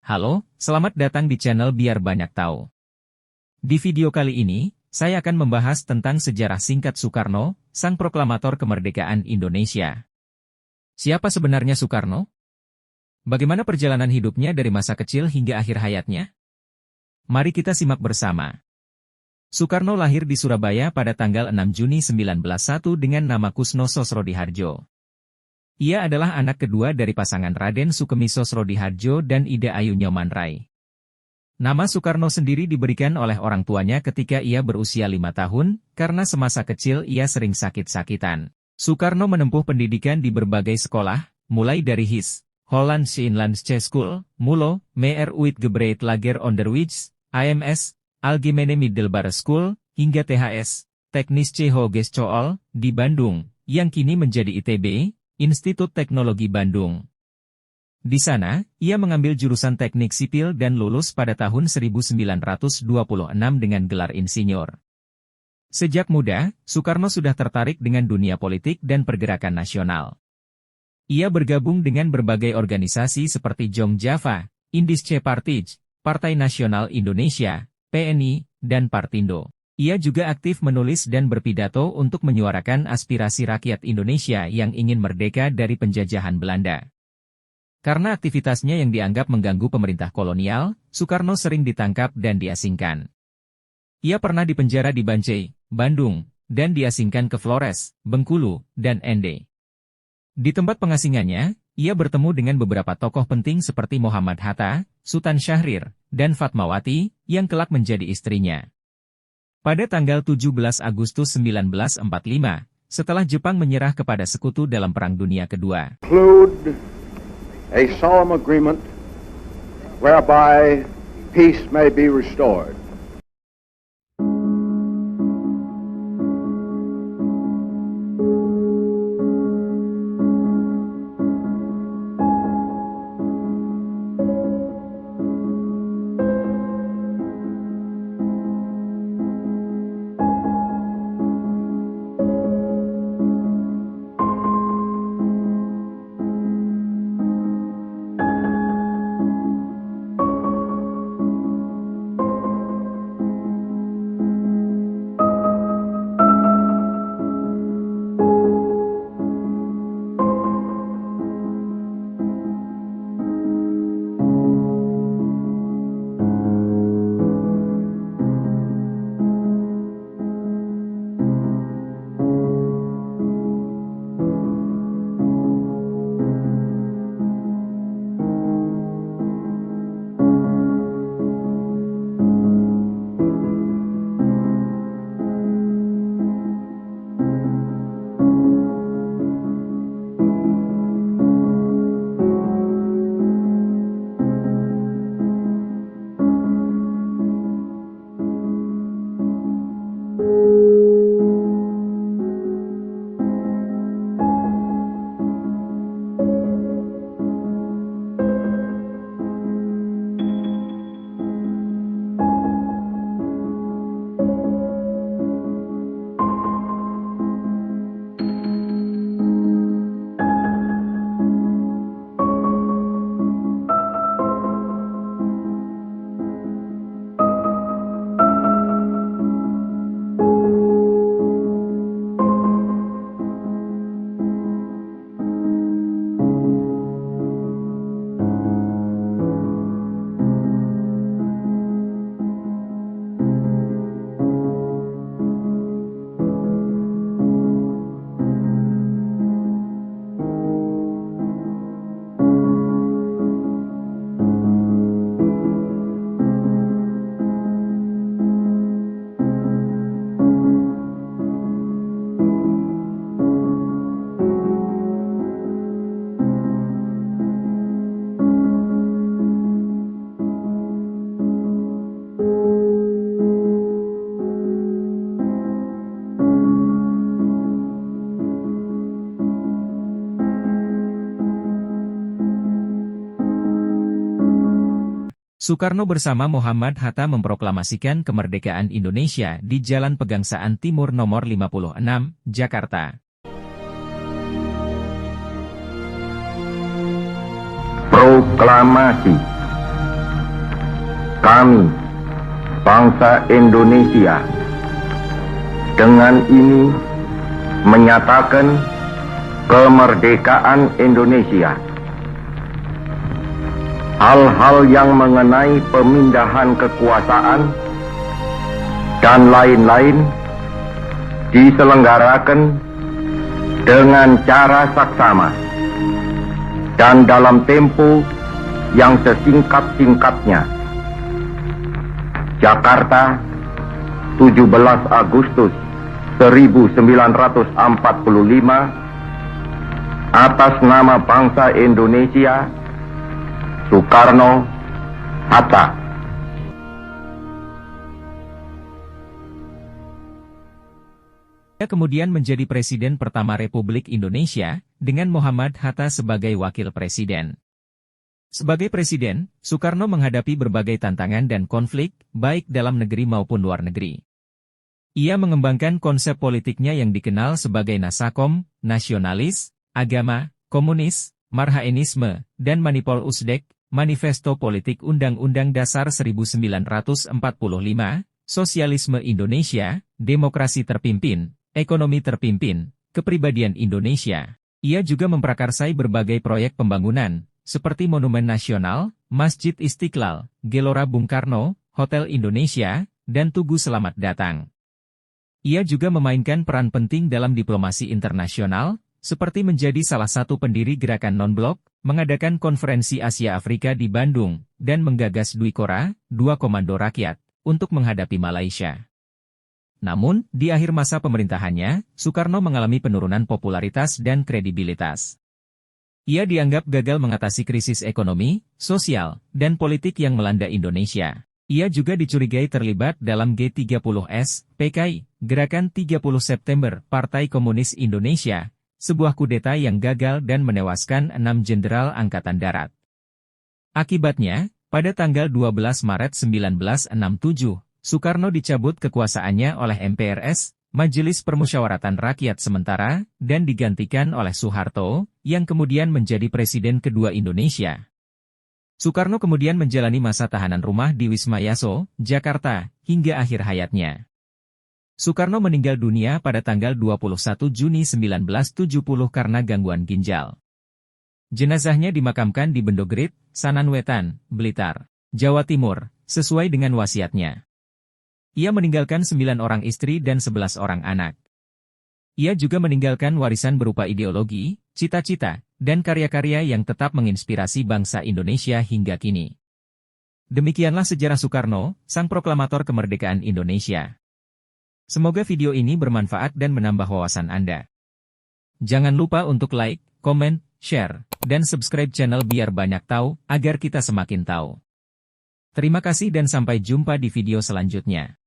Halo, selamat datang di channel Biar Banyak Tahu. Di video kali ini, saya akan membahas tentang sejarah singkat Soekarno, sang proklamator kemerdekaan Indonesia. Siapa sebenarnya Soekarno? Bagaimana perjalanan hidupnya dari masa kecil hingga akhir hayatnya? Mari kita simak bersama. Soekarno lahir di Surabaya pada tanggal 6 Juni 1901 dengan nama Kusno Sosrodihardjo. Ia adalah anak kedua dari pasangan Raden Sukemi Sosrodihardjo dan Ida Ayu Nyomanrai. Nama Soekarno sendiri diberikan oleh orang tuanya ketika ia berusia 5 tahun, karena semasa kecil ia sering sakit-sakitan. Soekarno menempuh pendidikan di berbagai sekolah, mulai dari HIS, Hollandse Inlandse School, MULO, Meer Uitgebreid Lager Onderwijs, AMS, Algemene Middelbare School, hingga THS, Technische Hogeschool, di Bandung, yang kini menjadi ITB, Institut Teknologi Bandung. Di sana, ia mengambil jurusan teknik sipil dan lulus pada tahun 1926 dengan gelar insinyur. Sejak muda, Soekarno sudah tertarik dengan dunia politik dan pergerakan nasional. Ia bergabung dengan berbagai organisasi seperti Jong Java, Indische Partij, Partai Nasional Indonesia, PNI, dan Partindo. Ia juga aktif menulis dan berpidato untuk menyuarakan aspirasi rakyat Indonesia yang ingin merdeka dari penjajahan Belanda. Karena aktivitasnya yang dianggap mengganggu pemerintah kolonial, Soekarno sering ditangkap dan diasingkan. Ia pernah dipenjara di Bancai, Bandung, dan diasingkan ke Flores, Bengkulu, dan Ende. Di tempat pengasingannya, ia bertemu dengan beberapa tokoh penting seperti Muhammad Hatta, Sultan Syahrir, dan Fatmawati, yang kelak menjadi istrinya. Pada tanggal 17 Agustus 1945, setelah Jepang menyerah kepada sekutu dalam Perang Dunia Kedua, a solemn agreement whereby peace may be restored. Soekarno bersama Muhammad Hatta memproklamasikan kemerdekaan Indonesia di Jalan Pegangsaan Timur nomor 56, Jakarta. Proklamasi Kami, bangsa Indonesia, dengan ini menyatakan kemerdekaan Indonesia. Hal-hal yang mengenai pemindahan kekuasaan dan lain-lain diselenggarakan dengan cara saksama dan dalam tempo yang sesingkat-singkatnya. Jakarta, 17 Agustus 1945, atas nama bangsa Indonesia, Soekarno-Hatta. Ia kemudian menjadi Presiden pertama Republik Indonesia, dengan Muhammad Hatta sebagai Wakil Presiden. Sebagai Presiden, Soekarno menghadapi berbagai tantangan dan konflik, baik dalam negeri maupun luar negeri. Ia mengembangkan konsep politiknya yang dikenal sebagai Nasakom, nasionalis, agama, komunis, Marhaenisme, dan Manipol Usdek, Manifesto Politik Undang-Undang Dasar 1945, Sosialisme Indonesia, Demokrasi Terpimpin, Ekonomi Terpimpin, Kepribadian Indonesia. Ia juga memprakarsai berbagai proyek pembangunan, seperti Monumen Nasional, Masjid Istiqlal, Gelora Bung Karno, Hotel Indonesia, dan Tugu Selamat Datang. Ia juga memainkan peran penting dalam diplomasi internasional, seperti menjadi salah satu pendiri gerakan non-blok, mengadakan konferensi Asia-Afrika di Bandung, dan menggagas Dwikora, dua komando rakyat, untuk menghadapi Malaysia. Namun, di akhir masa pemerintahannya, Soekarno mengalami penurunan popularitas dan kredibilitas. Ia dianggap gagal mengatasi krisis ekonomi, sosial, dan politik yang melanda Indonesia. Ia juga dicurigai terlibat dalam G30S, PKI, Gerakan 30 September, Partai Komunis Indonesia, sebuah kudeta yang gagal dan menewaskan 6 jenderal Angkatan Darat. Akibatnya, pada tanggal 12 Maret 1967, Soekarno dicabut kekuasaannya oleh MPRS, Majelis Permusyawaratan Rakyat Sementara, dan digantikan oleh Soeharto, yang kemudian menjadi Presiden kedua Indonesia. Soekarno kemudian menjalani masa tahanan rumah di Wisma Yaso, Jakarta, hingga akhir hayatnya. Soekarno meninggal dunia pada tanggal 21 Juni 1970 karena gangguan ginjal. Jenazahnya dimakamkan di Bendogrit, Sananwetan, Blitar, Jawa Timur, sesuai dengan wasiatnya. Ia meninggalkan 9 orang istri dan 11 orang anak. Ia juga meninggalkan warisan berupa ideologi, cita-cita, dan karya-karya yang tetap menginspirasi bangsa Indonesia hingga kini. Demikianlah sejarah Soekarno, sang proklamator kemerdekaan Indonesia. Semoga video ini bermanfaat dan menambah wawasan Anda. Jangan lupa untuk like, komen, share, dan subscribe channel biar banyak tahu, agar kita semakin tahu. Terima kasih dan sampai jumpa di video selanjutnya.